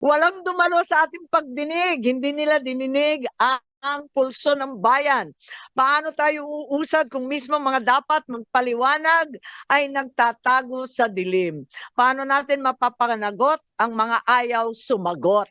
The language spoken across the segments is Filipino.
Walang dumalo sa ating pagdinig. Hindi nila dininig ang pulso ng bayan. Paano tayo uusad kung mismo mga dapat magpaliwanag ay nagtatago sa dilim? Paano natin mapapanagot ang mga ayaw sumagot?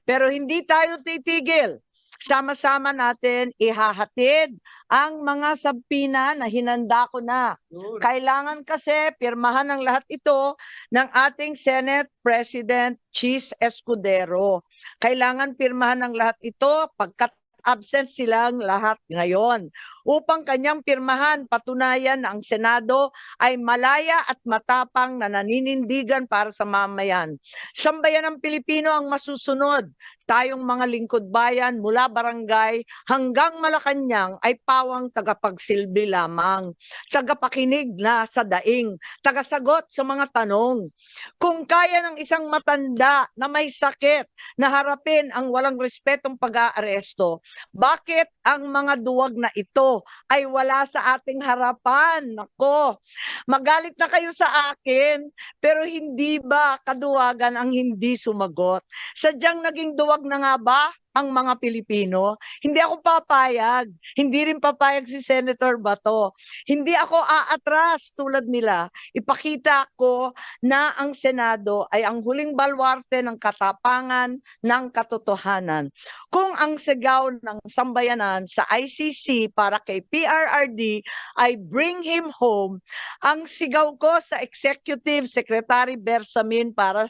Pero hindi tayo titigil. Sama-sama natin ihahatid ang mga sabpina na hinanda ko na. Kailangan kasi pirmahan ng lahat ito ng ating Senate President Chis Escudero. Kailangan pirmahan ng lahat ito pagkat absent silang lahat ngayon. Upang kanyang pirmahan, patunayan na ang Senado ay malaya at matapang na naninindigan para sa mamayan. Sambayan ng Pilipino ang masusunod. Tayong mga lingkod bayan mula barangay hanggang Malacanang ay pawang tagapagsilbi lamang, tagapakinig na sa daing, tagasagot sa mga tanong. Kung kaya ng isang matanda na may sakit na harapin ang walang respetong pag-aaresto, bakit ang mga duwag na ito ay wala sa ating harapan? Nako, magalit na kayo sa akin, pero hindi ba kaduwagan ang hindi sumagot? Sadyang naging duwag na nga ba ang mga Pilipino? Hindi ako papayag. Hindi rin papayag si Senator Bato. Hindi ako aatras tulad nila. Ipakita ko na ang Senado ay ang huling balwarte ng katapangan ng katotohanan. Kung ang sigaw ng sambayanan sa ICC para kay PRRD ay bring him home, ang sigaw ko sa Executive Secretary Bersamin para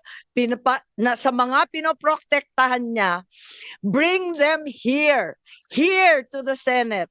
sa mga pinoprotektahan niya, bring them here to the Senate.